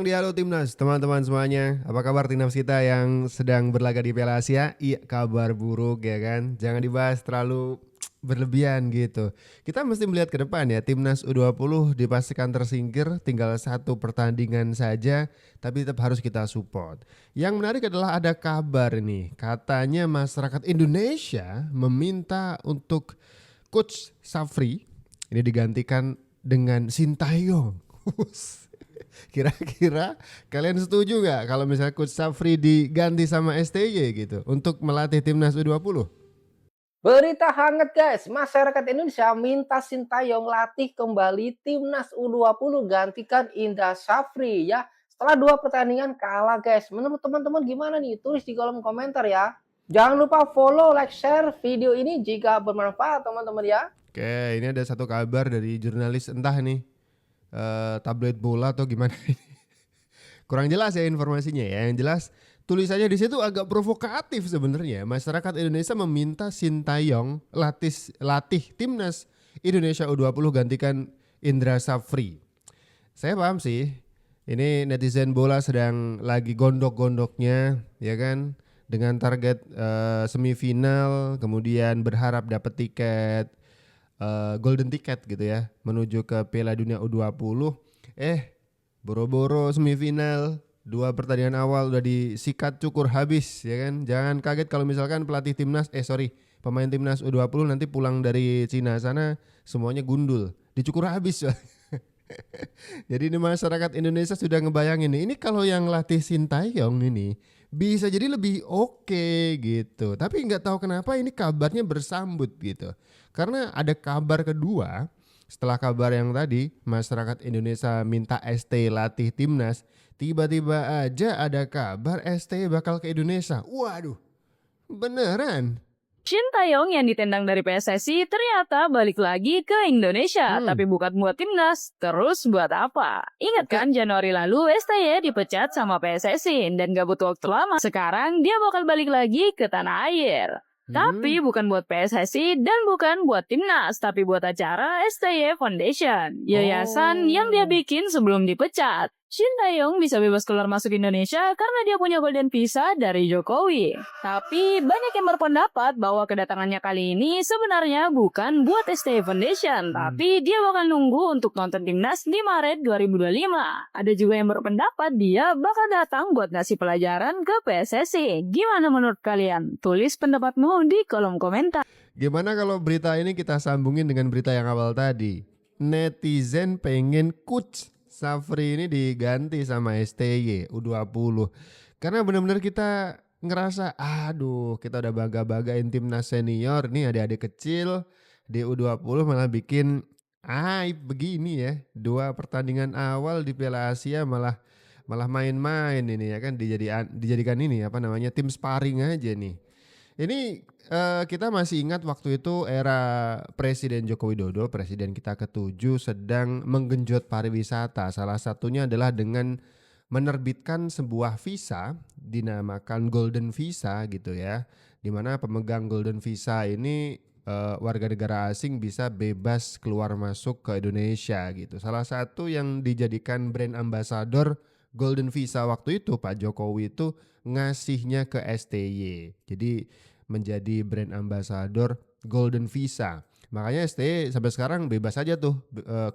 datang di Halo Timnas, teman-teman semuanya. Apa kabar timnas kita yang sedang berlaga di Piala Asia? Iya, kabar buruk ya kan. Jangan dibahas terlalu berlebihan gitu. Kita mesti melihat ke depan ya. Timnas U20 dipastikan tersingkir, tinggal satu pertandingan saja, tapi tetap harus kita support. Yang menarik adalah ada kabar nih. Katanya masyarakat Indonesia meminta untuk Coach Safri ini digantikan dengan Sintayong. Kira-kira kalian setuju nggak kalau misalnya Coach Safri diganti sama STY gitu untuk melatih timnas U20? Berita hangat guys, masyarakat Indonesia minta Sintayong latih kembali timnas U20 gantikan Indra Syafri ya. Setelah dua pertandingan kalah guys. Menurut teman-teman gimana nih? Tulis di kolom komentar ya. Jangan lupa follow, like, share video ini jika bermanfaat teman-teman ya. Oke, ini ada satu kabar dari jurnalis entah nih tabloid bola atau gimana. Kurang jelas ya informasinya ya. Yang jelas tulisannya di situ agak provokatif sebenarnya. Masyarakat Indonesia meminta Sintayong latih timnas Indonesia U20 gantikan Indra Safri. Saya paham sih. Ini netizen bola sedang lagi gondok-gondoknya ya kan, dengan target semifinal, kemudian berharap dapat tiket golden ticket gitu ya menuju ke Piala Dunia U20. Boro-boro semifinal, dua pertandingan awal udah disikat cukur habis ya kan. Jangan kaget kalau misalkan pemain timnas U20 nanti pulang dari Cina sana semuanya gundul, dicukur habis. Jadi ini masyarakat Indonesia sudah ngebayangin nih, ini kalau yang latih Sintayong ini bisa jadi lebih oke gitu. Tapi nggak tahu kenapa ini kabarnya bersambut gitu. Karena ada kabar kedua setelah kabar yang tadi masyarakat Indonesia minta ST latih timnas, tiba-tiba aja ada kabar ST bakal ke Indonesia. Waduh, beneran? Shin Taeyong yang ditendang dari PSSI ternyata balik lagi ke Indonesia, tapi bukan buat timnas. Terus buat apa? Ingat kan Januari lalu STY dipecat sama PSSI dan gak butuh waktu lama. Sekarang dia bakal balik lagi ke tanah air. Tapi bukan buat PSSI dan bukan buat timnas, tapi buat acara STY Foundation, yayasan yang dia bikin sebelum dipecat. Shin Taeyong bisa bebas keluar masuk Indonesia karena dia punya golden visa dari Jokowi. Tapi banyak yang berpendapat bahwa kedatangannya kali ini sebenarnya bukan buat STY Foundation, tapi dia bakal nunggu untuk nonton timnas di Maret 2025. Ada juga yang berpendapat dia bakal datang buat ngasih pelajaran ke PSSI. Gimana menurut kalian? Tulis pendapatmu di kolom komentar. Gimana kalau berita ini kita sambungin dengan berita yang awal tadi? Netizen pengen Coach Safri ini diganti sama STY U20. Karena benar-benar kita ngerasa aduh, kita udah bangga-banggain timnas senior nih, adik-adik kecil di U20 malah bikin aib begini ya. Dua pertandingan awal di Piala Asia malah main-main ini ya kan, dijadikan ini apa namanya, tim sparring aja nih. Ini kita masih ingat waktu itu era Presiden Joko Widodo, presiden kita ke-7 sedang menggenjot pariwisata. Salah satunya adalah dengan menerbitkan sebuah visa dinamakan Golden Visa gitu ya. Di mana pemegang Golden Visa ini warga negara asing bisa bebas keluar masuk ke Indonesia gitu. Salah satu yang dijadikan brand ambassador Golden Visa waktu itu Pak Jokowi itu ngasihnya ke STY. Jadi menjadi brand ambassador Golden Visa. Makanya STY sampai sekarang bebas aja tuh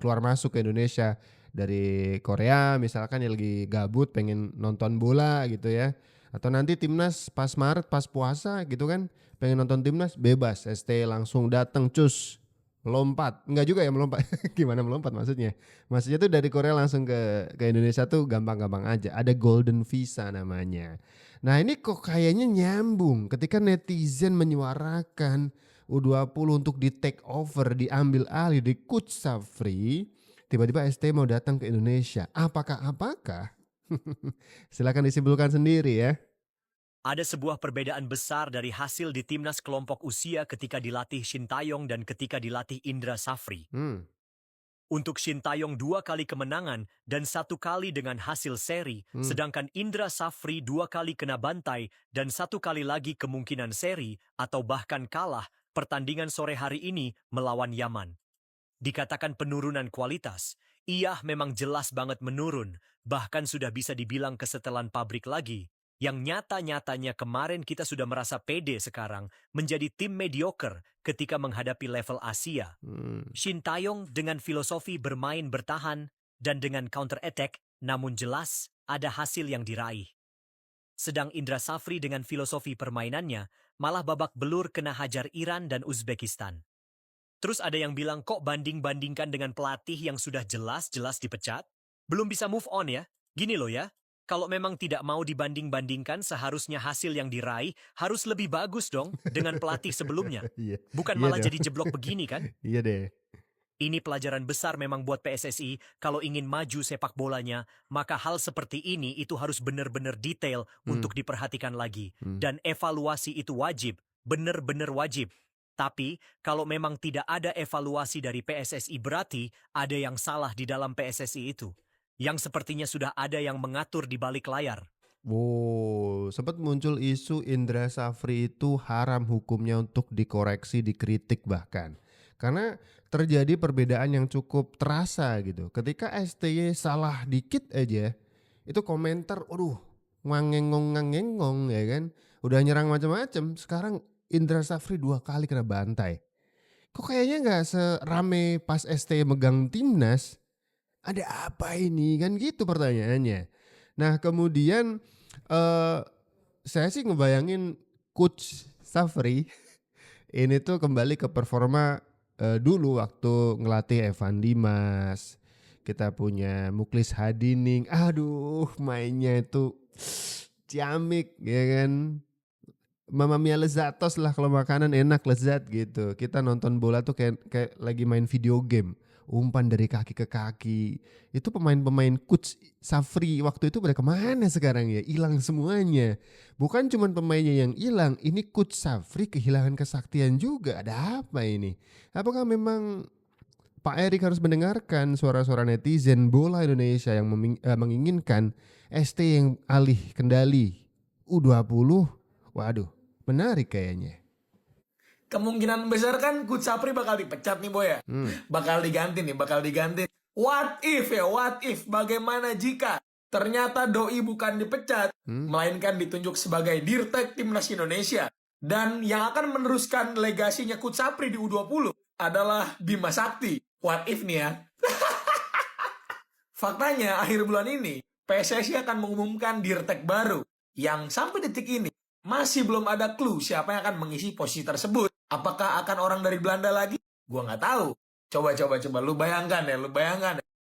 keluar masuk ke Indonesia. Dari Korea misalkan yang lagi gabut pengen nonton bola gitu ya. Atau nanti timnas pas Maret pas puasa gitu kan, pengen nonton timnas bebas, STY langsung datang cus. Melompat, enggak juga ya melompat. Gimana melompat maksudnya? Maksudnya tuh dari Korea langsung ke Indonesia tuh gampang-gampang aja. Ada Golden Visa namanya. Nah ini kok kayaknya nyambung ketika netizen menyuarakan U20 untuk di take over, diambil alih di Coach Safri. Tiba-tiba ST mau datang ke Indonesia. Apakah? Silakan disimpulkan sendiri ya. Ada sebuah perbedaan besar dari hasil di timnas kelompok usia ketika dilatih Shin Taeyong dan ketika dilatih Indra Safri. Untuk Shin Taeyong 2 kali kemenangan dan 1 kali dengan hasil seri, sedangkan Indra Safri 2 kali kena bantai dan 1 kali lagi kemungkinan seri atau bahkan kalah pertandingan sore hari ini melawan Yaman. Dikatakan penurunan kualitas, iya memang jelas banget menurun. bahkan sudah bisa dibilang kesetelan pabrik lagi, yang nyata-nyatanya kemarin kita sudah merasa pede sekarang menjadi tim mediocre ketika menghadapi level Asia. Shin Taeyong dengan filosofi bermain bertahan dan dengan counter attack, namun jelas ada hasil yang diraih. Sedang Indra Safri dengan filosofi permainannya malah babak belur kena hajar Iran dan Uzbekistan. Terus ada yang bilang kok banding-bandingkan dengan pelatih yang sudah jelas-jelas dipecat? Belum bisa move on ya? Gini loh ya, kalau memang tidak mau dibanding-bandingkan seharusnya hasil yang diraih harus lebih bagus dong dengan pelatih sebelumnya. Iya. Bukan Iya malah dong. jadi jeblok begini kan? Iya deh. Ini pelajaran besar memang buat PSSI, kalau ingin maju sepak bolanya, maka hal seperti ini itu harus benar-benar detail untuk diperhatikan lagi. Dan evaluasi itu wajib, benar-benar wajib. Tapi, kalau memang tidak ada evaluasi dari PSSI berarti ada yang salah di dalam PSSI itu. Yang sepertinya sudah ada yang mengatur di balik layar. Wow, sempat muncul isu Indra Safri itu haram hukumnya untuk dikoreksi, dikritik bahkan. Karena terjadi perbedaan yang cukup terasa gitu. Ketika STY salah dikit aja, itu komentar, aduh, ngangengong ya kan. Udah nyerang macam-macam. Sekarang Indra Safri 2 kali kena bantai. Kok kayaknya nggak serame pas STY megang timnas? Ada apa ini kan gitu pertanyaannya. Nah kemudian saya sih ngebayangin Coach Safri ini tuh kembali ke performa dulu waktu ngelatih Evan Dimas. Kita punya Muklis Hadining. Aduh mainnya itu ciamik ya kan. Mamma mia lezatos lah, kalau makanan enak lezat gitu. Kita nonton bola tuh kayak lagi main video game. Umpan dari kaki ke kaki. Itu pemain-pemain Coach Safri waktu itu pada kemana sekarang ya? Hilang semuanya. Bukan cuma pemainnya yang hilang, ini Coach Safri kehilangan kesaktian juga. Ada apa ini? Apakah memang Pak Erik harus mendengarkan suara-suara netizen bola Indonesia yang menginginkan ST yang alih kendali U20? Waduh, menarik kayaknya. Kemungkinan besar kan Coach Safri bakal dipecat nih Boy ya. Bakal diganti. What if, bagaimana jika ternyata Doi bukan dipecat, melainkan ditunjuk sebagai Dirtek Timnas Indonesia. Dan yang akan meneruskan legasinya Coach Safri di U20 adalah Bima Sakti. What if nih ya. Faktanya akhir bulan ini PSSI akan mengumumkan Dirtek baru yang sampai detik ini masih belum ada clue siapa yang akan mengisi posisi tersebut. Apakah akan orang dari Belanda lagi? Gua nggak tahu. Coba lu bayangkan ya.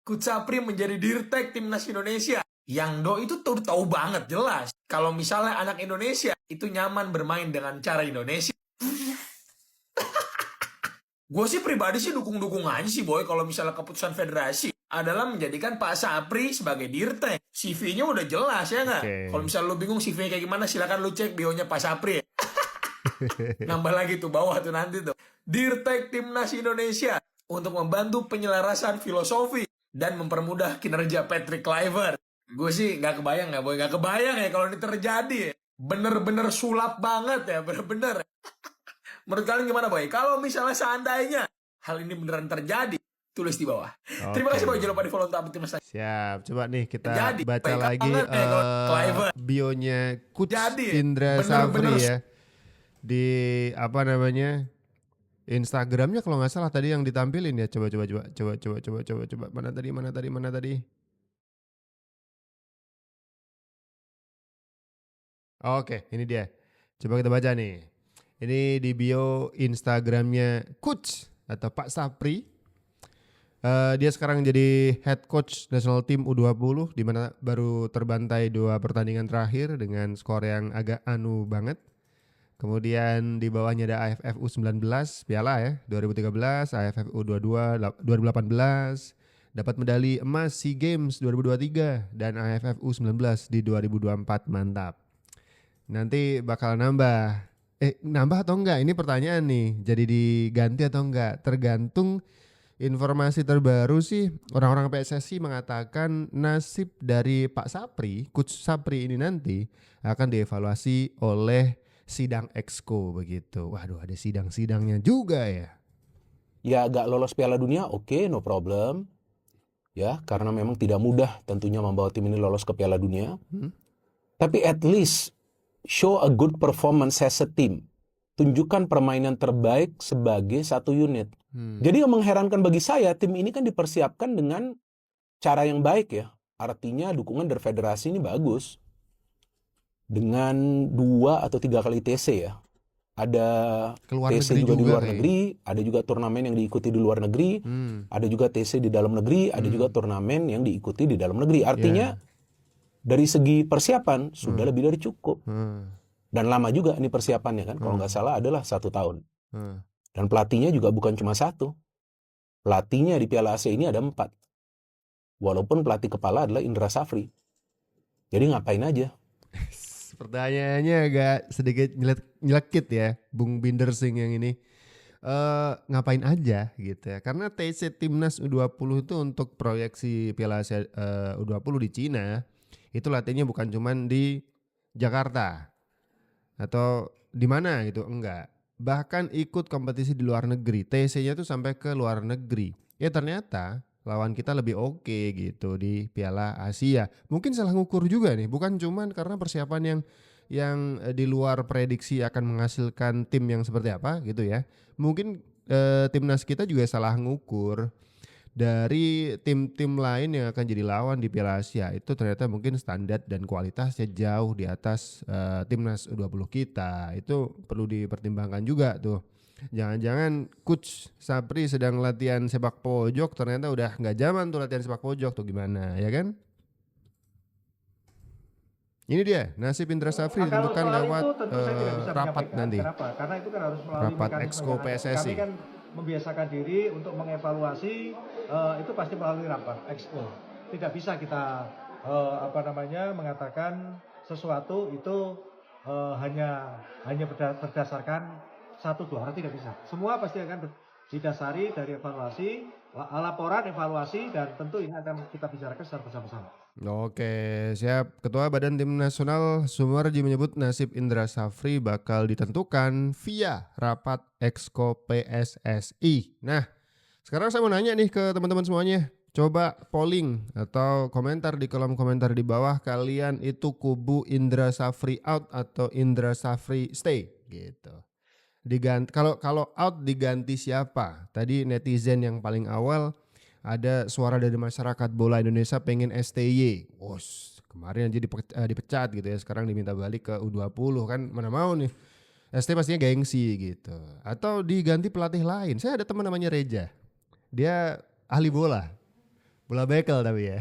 Coach Safri menjadi Dirtek Timnas Indonesia. Yang Doi itu tahu banget jelas. Kalau misalnya anak Indonesia itu nyaman bermain dengan cara Indonesia. Gue sih pribadi sih dukung-dukung aja sih Boy kalau misalnya keputusan federasi adalah menjadikan Pak Safri sebagai Dirtek. CV-nya udah jelas ya nggak? Okay. Kalau misalnya lu bingung CV-nya kayak gimana silakan lu cek bio-nya Pak Safri. Nambah lagi tuh bawah tuh nanti tuh. Dirtek Timnas Indonesia untuk membantu penyelarasan filosofi dan mempermudah kinerja Patrick Kluivert. Gue sih nggak kebayang ya Boy, nggak kebayang ya kalau ini terjadi. Bener-bener sulap banget ya, bener-bener. Menurut kalian gimana Boy? Kalau misalnya seandainya hal ini beneran terjadi, tulis di bawah. Okay. Terima kasih Boy, jangan lupa di follow untuk update timnas. Siap, coba nih kita Jadi, baca baik lagi banget Kluivert. bionya Coach Jadi, Indra bener-bener Safri ya. Di apa namanya? Instagramnya kalau nggak salah tadi yang ditampilin ya. Coba. Mana tadi? Oke, ini dia. Coba kita baca nih. Ini di bio Instagramnya Coach atau Pak Safri. Dia sekarang jadi head coach national team U20 di mana baru terbantai 2 pertandingan terakhir dengan skor yang agak banget. Kemudian di bawahnya ada AFF U19 piala ya 2013, AFF U22 2018, dapat medali emas SEA Games 2023 dan AFF U19 di 2024. Mantap. Nanti bakal nambah atau enggak? Ini pertanyaan nih. Jadi diganti atau enggak? Tergantung informasi terbaru sih. Orang-orang PSSI mengatakan nasib dari Pak Safri, Coach Safri ini nanti akan dievaluasi oleh sidang Exco begitu. Waduh, ada sidang-sidangnya juga ya. Ya agak lolos Piala Dunia, oke, no problem. ya, karena memang tidak mudah tentunya membawa tim ini lolos ke Piala Dunia. Tapi at least show a good performance as a team. Tunjukkan permainan terbaik sebagai satu unit. Jadi yang mengherankan bagi saya, tim ini kan dipersiapkan dengan cara yang baik ya. Artinya dukungan dari federasi ini bagus. Dengan 2 atau 3 kali TC ya. Ada Keluar TC negeri juga di juga luar kayaknya. negeri, ada juga turnamen yang diikuti di luar negeri, ada juga TC di dalam negeri, ada juga turnamen yang diikuti di dalam negeri. Artinya dari segi persiapan sudah lebih dari cukup. Dan lama juga ini persiapannya kan, kalau nggak salah adalah 1 tahun. Dan pelatihnya juga bukan cuma 1. Pelatihnya di Piala Asia ini ada 4. Walaupun pelatih kepala adalah Indra Safri. Jadi ngapain aja? Pertanyaannya agak sedikit nyelekit ya, Bung Binder Singh yang ini. Ngapain aja gitu ya? Karena TC Timnas U20 itu untuk proyeksi Piala Asia U20 di Cina, itu latihannya bukan cuman di Jakarta atau di mana gitu, enggak. Bahkan ikut kompetisi di luar negeri. TC-nya tuh sampai ke luar negeri. Ya ternyata lawan kita lebih oke gitu di Piala Asia. Mungkin salah ngukur juga nih, bukan cuman karena persiapan yang di luar prediksi akan menghasilkan tim yang seperti apa gitu ya. Mungkin timnas kita juga salah ngukur dari tim-tim lain yang akan jadi lawan di Piala Asia. Itu ternyata mungkin standar dan kualitasnya jauh di atas timnas U20 kita. Itu perlu dipertimbangkan juga tuh. Jangan-jangan Coach Sapri sedang latihan sepak pojok, ternyata udah nggak zaman tuh latihan sepak pojok tuh, gimana ya kan? Ini dia nasib Indra Safri Kalau ditentukan soal lewat itu tentu saya tidak bisa rapat menyampaikan. nanti. Kenapa? Karena itu kan harus melalui Rapat mekanisme Exco yang ada. PSSI. Kami kan membiasakan diri untuk mengevaluasi, itu pasti melalui rapat Exco. Tidak bisa kita mengatakan sesuatu itu hanya berdasarkan 1-2 orang, tidak bisa. Semua pasti akan didasari dari evaluasi, laporan evaluasi, dan tentu ini akan kita bicarakan secara bersama-sama. Oke, siap. Ketua Badan Tim Nasional Sumarji menyebut nasib Indra Safri bakal ditentukan via rapat Exco PSSI. Nah, sekarang saya mau nanya nih ke teman-teman semuanya. Coba polling atau komentar di kolom komentar di bawah, kalian itu kubu Indra Safri out atau Indra Safri stay gitu. Diganti, kalau out diganti siapa? Tadi netizen yang paling awal ada suara dari masyarakat bola Indonesia pengen STY. Kemarin aja dipecat gitu ya, sekarang diminta balik ke U20 kan, mana mau nih. ST pastinya gengsi gitu. Atau diganti pelatih lain. Saya ada teman namanya Reja. Dia ahli bola bekel tapi ya.